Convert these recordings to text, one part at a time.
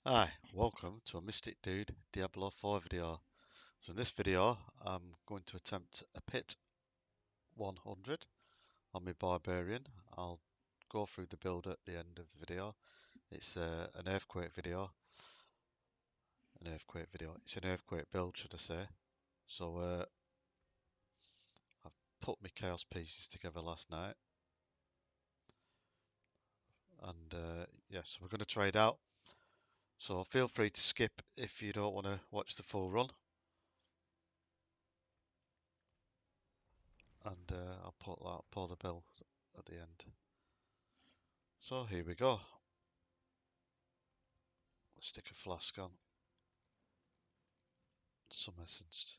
Hi, welcome to a Mystic Dude Diablo 4 video. So in this video, I'm going to attempt a pit 100 on my Barbarian. I'll go through the build at the end of the video. It's an EarthQuake video. It's an EarthQuake build, should I say. So I've put my Chaos pieces together last night. And yeah, so we're going to try it out. So feel free to skip if you don't want to watch the full run. And I'll pull the build at the end. So here we go. Stick a flask on. Some essence.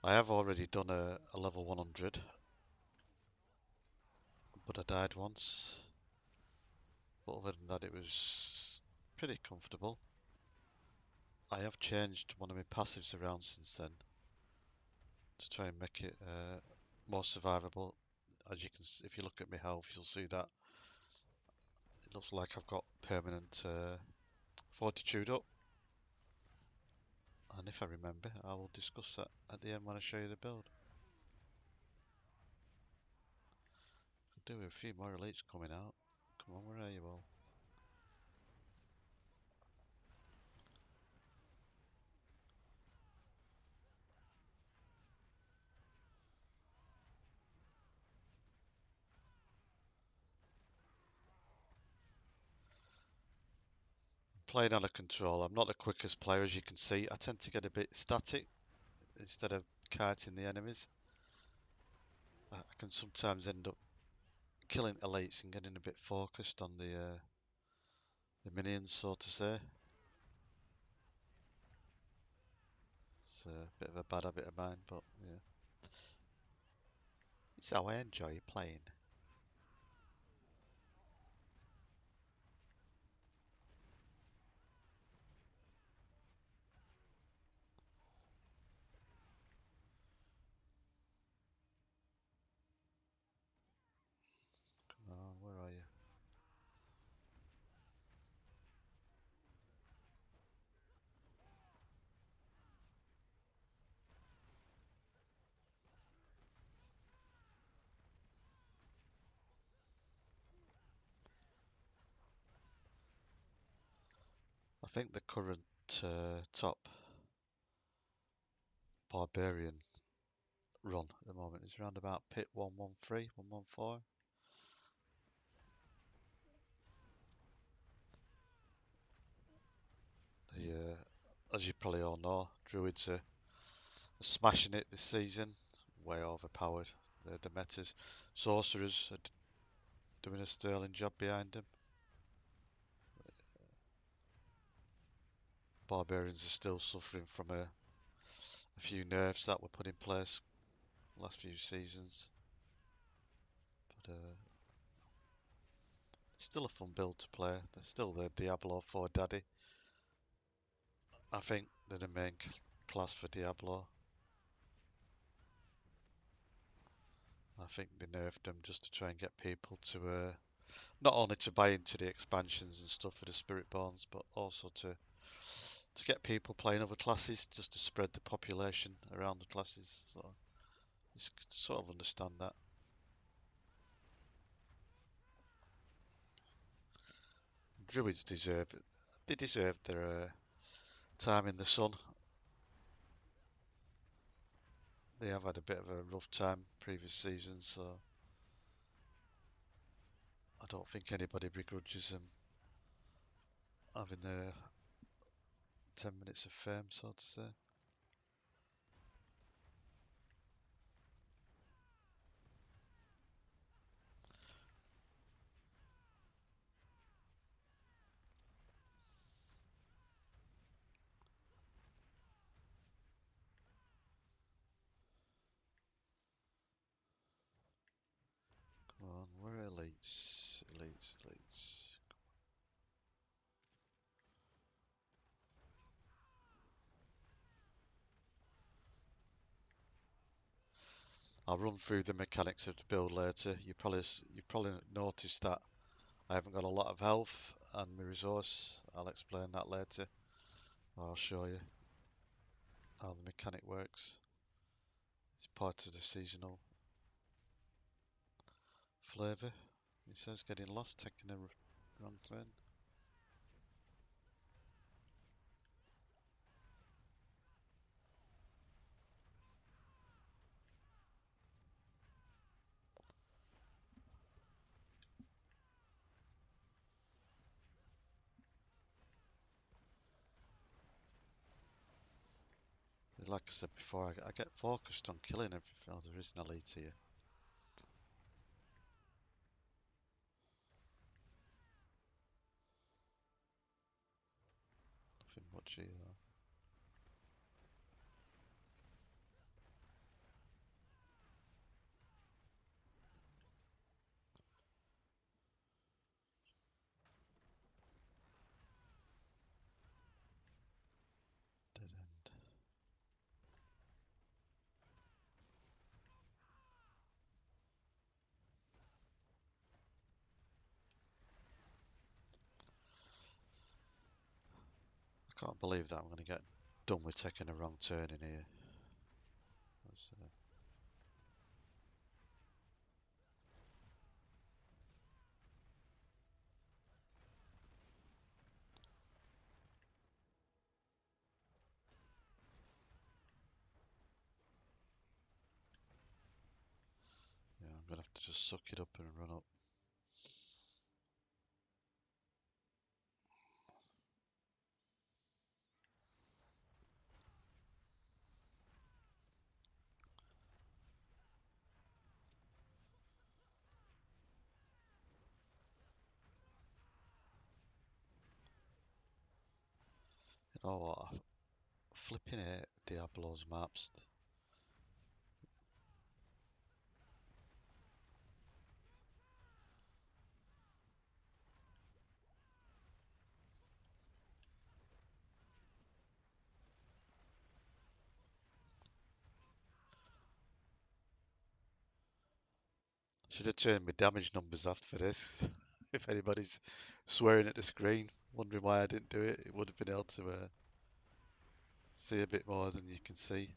I have already done a level 100, but I died once. But other than that, it was pretty comfortable. I have changed one of my passives around since then to try and make it more survivable. As you can, if you look at my health, you'll see that it looks like I've got permanent fortitude up. And if I remember, I will discuss that at the end when I show you the build. Could do with a few more elites coming out. Come on, where are you all? Playing on a control, I'm not the quickest player as you can see. I tend to get a bit static instead of kiting the enemies. I can sometimes end up killing elites and getting a bit focused on the minions, so to say. It's a bit of a bad habit of mine, but yeah, it's how I enjoy playing. Come on, where are you? I think the current top Barbarian run at the moment is around about pit 113, 114. As you probably all know, Druids are smashing it this season. Way overpowered. They're the metas. Sorcerers are doing a sterling job behind them. Barbarians are still suffering from a few nerfs that were put in place last few seasons. But it's still a fun build to play. They're still the Diablo 4 daddy. I think they're the main class for Diablo. I think they nerfed them just to try and get people to not only to buy into the expansions and stuff for the Spiritborns, but also to get people playing other classes, just to spread the population around the classes. So you sort of understand that. Druids deserve it. They deserve their time in the sun. They have had a bit of a rough time previous seasons, so I don't think anybody begrudges them having their 10 minutes of fame, so to say. elites, elites, elites. I'll run through the mechanics of the build later. You probably noticed that I haven't got a lot of health and my resource. I'll explain that later. I'll show you how the mechanic works. It's part of the seasonal flavour. It says getting lost, taking a wrong turn. Like I said before, I get focused on killing everything. Oh, there is an elite here. Nothing much here though. Dead end. I can't believe that I'm going to get done with taking a wrong turn in here. That's, yeah, I'm going to have to just suck it up and run up. You know what? I flipping it, Diablo's maps. Should have turned my damage numbers off for this. If anybody's swearing at the screen, wondering why I didn't do it, it would have been able to see a bit more than you can see.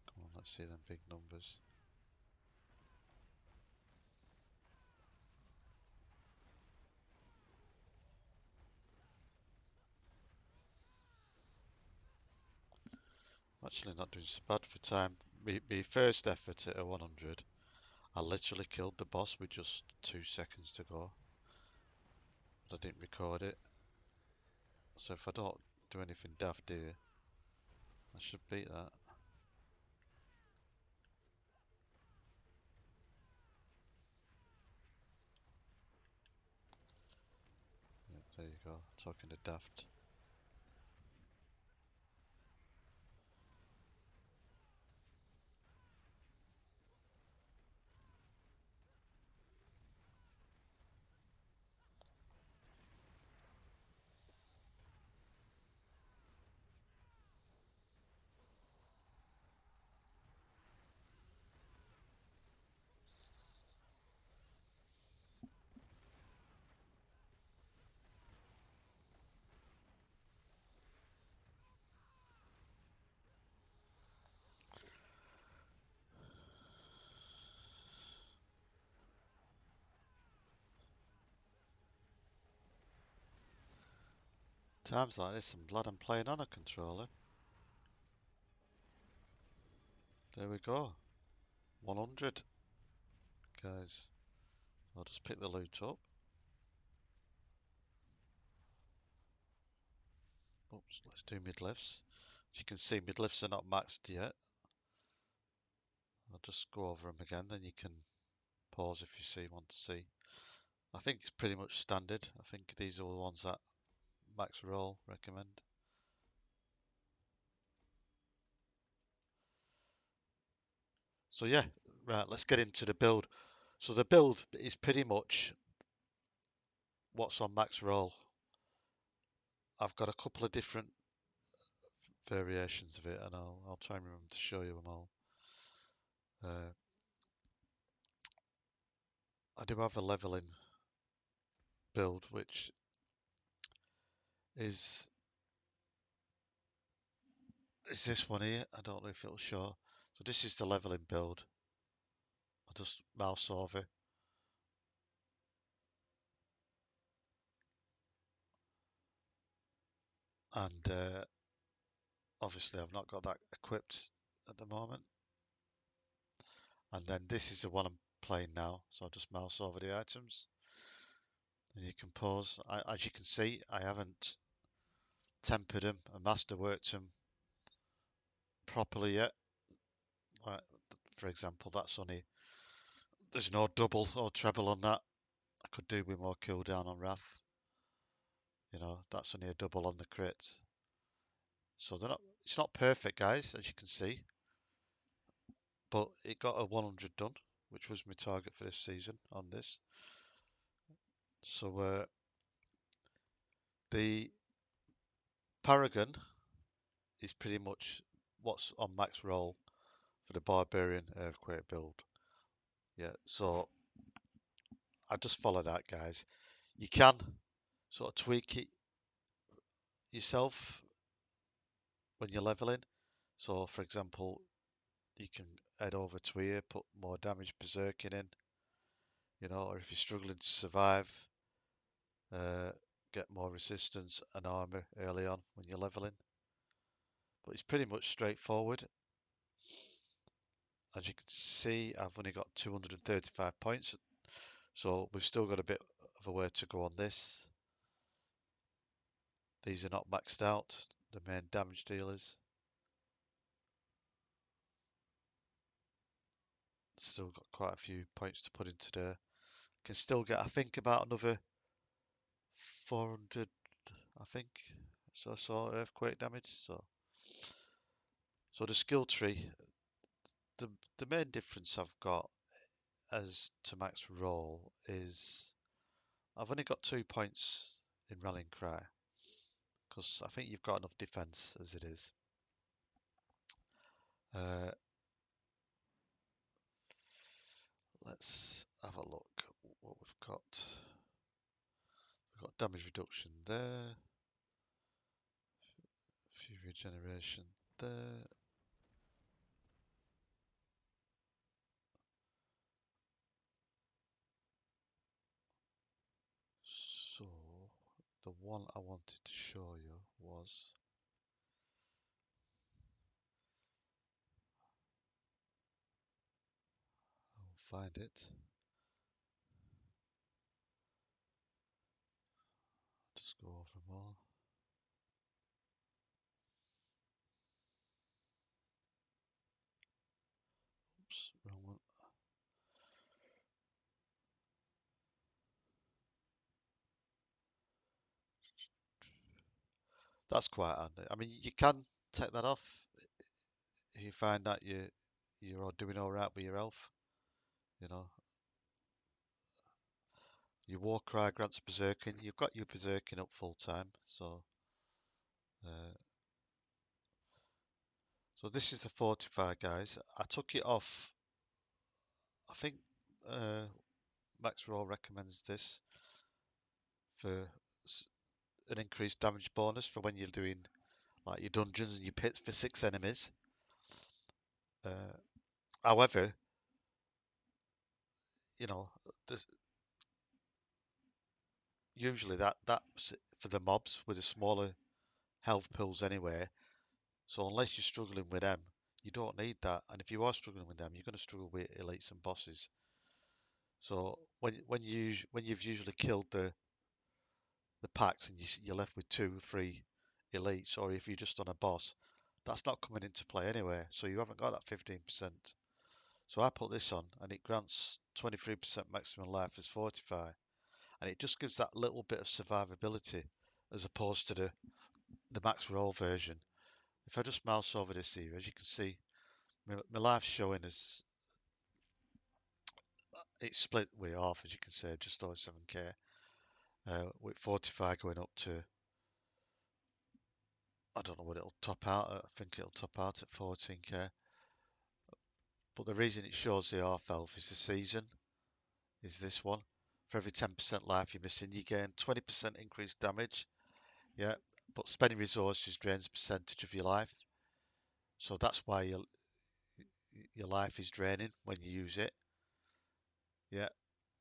Come on, let's see them big numbers. Actually not doing so bad for time. My first effort at a 100, I literally killed the boss with just 2 seconds to go. But I didn't record it. So if I don't do anything daft here, I should beat that. Yeah, there you go, talking to daft. Times like this, I'm glad I'm playing on a controller. There we go, 100. Guys, I'll just pick the loot up. Oops, let's do mid-lifts. As you can see, mid-lifts are not maxed yet. I'll just go over them again, then you can pause if you want to see. I think it's pretty much standard. I think these are the ones that Max Roll recommend. So yeah, right, let's get into the build. So the build is pretty much what's on max roll. I've got a couple of different variations of it, and I'll try and remember to show you them all. Uh, I do have a leveling build, which is this one here. I don't know if it'll show. So this is the leveling build. I'll just mouse over, and obviously I've not got that equipped at the moment. And then this is the one I'm playing now. So I'll just mouse over the items, and you can pause. As you can see, I haven't tempered them and masterworked them properly yet. Like, for example, that's only there's no double or treble on that. I could do with more cooldown on Wrath. That's only a double on the crit. So it's not perfect, guys, as you can see, but it got a 100 done, which was my target for this season on this. So the Paragon is pretty much what's on max roll for the Barbarian EarthQuake build. Yeah, so I just follow that, guys. You can sort of tweak it yourself when you're leveling. So, for example, you can head over to here, put more damage berserking in, or if you're struggling to survive, uh, get more resistance and armor early on when you're leveling. But it's pretty much straightforward. As you can see, I've only got 235 points, so we've still got a bit of a way to go on this. These are not maxed out, the main damage dealers. Still got quite a few points to put into there. Can still get, I think, about another 400, I think. So earthquake damage. So the skill tree, the the main difference I've got as to max roll is I've only got 2 points in rallying cry because I think you've got enough defense as it is. Uh, let's have a look what we've got. We've got damage reduction there, few regeneration there. So the one I wanted to show you was, I'll find it. Just go over them all. Oops, wrong one. That's quite handy. I mean, you can take that off if you find that you're doing all right with your health. You know, your war cry grants berserking. You've got your berserking up full time, uh, so this is the fortify, guys. I took it off. I think uh, Max Raw recommends this for an increased damage bonus for when you're doing like your dungeons and your pits for 6 enemies. Uh, However, you know, there's usually that's for the mobs with the smaller health pools anyway. So unless you're struggling with them, you don't need that. And if you are struggling with them, you're going to struggle with elites and bosses. So when you've usually killed the packs and you're left with 2 or 3 elites, or if you're just on a boss, that's not coming into play anyway. So you haven't got that 15%. So I put this on, and it grants 23% maximum life as Fortify, and it just gives that little bit of survivability as opposed to the max roll version. If I just mouse over this here, as you can see, my life's showing as it's split way off, as you can see, just over 7K, with 45 going up to, I don't know what it'll top out at. I think it'll top out at 14K. But the reason it shows the half health is the season, is this one. For every 10% life you're missing, you gain 20% increased damage. Yeah, but spending resources drains a percentage of your life. So that's why your life is draining when you use it. Yeah,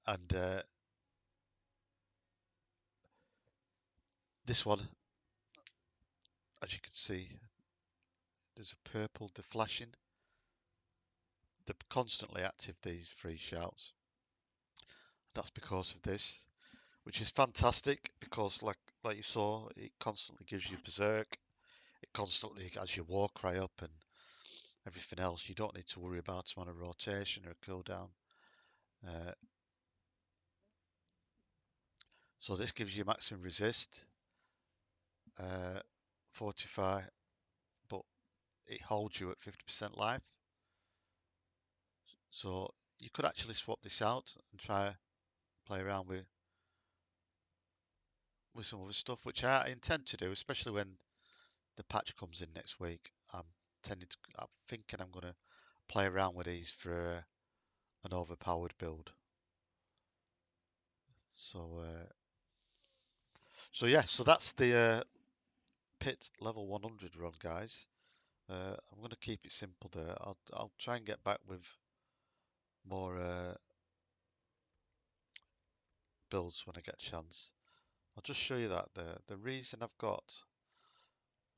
and this one, as you can see, there's a purple deflashing. They're constantly active, these free shouts. That's because of this, which is fantastic because, like you saw, it constantly gives you berserk. It constantly has your war cry up and everything else. You don't need to worry about them on a rotation or a cooldown. Uh, so this gives you maximum resist, 45, but it holds you at 50% life. So you could actually swap this out and try play around with some other stuff, which I intend to do, especially when the patch comes in next week. I'm thinking I'm gonna play around with these for an overpowered build. So yeah, so that's the pit level 100 run, guys. I'm gonna keep it simple there. I'll try and get back with more builds when I get a chance. I'll just show you that there. The reason I've got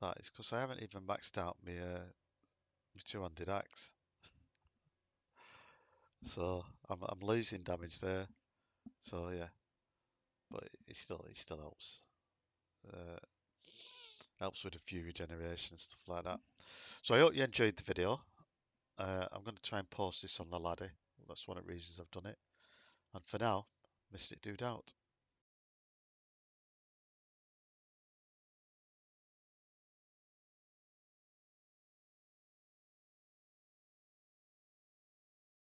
that is because I haven't even maxed out my two-handed axe. So I'm losing damage there. So yeah, but it still helps. Uh, helps with a few regeneration and stuff like that. So I hope you enjoyed the video. I'm going to try and post this on the ladder. That's one of the reasons I've done it. And for now, Mystic Dude out.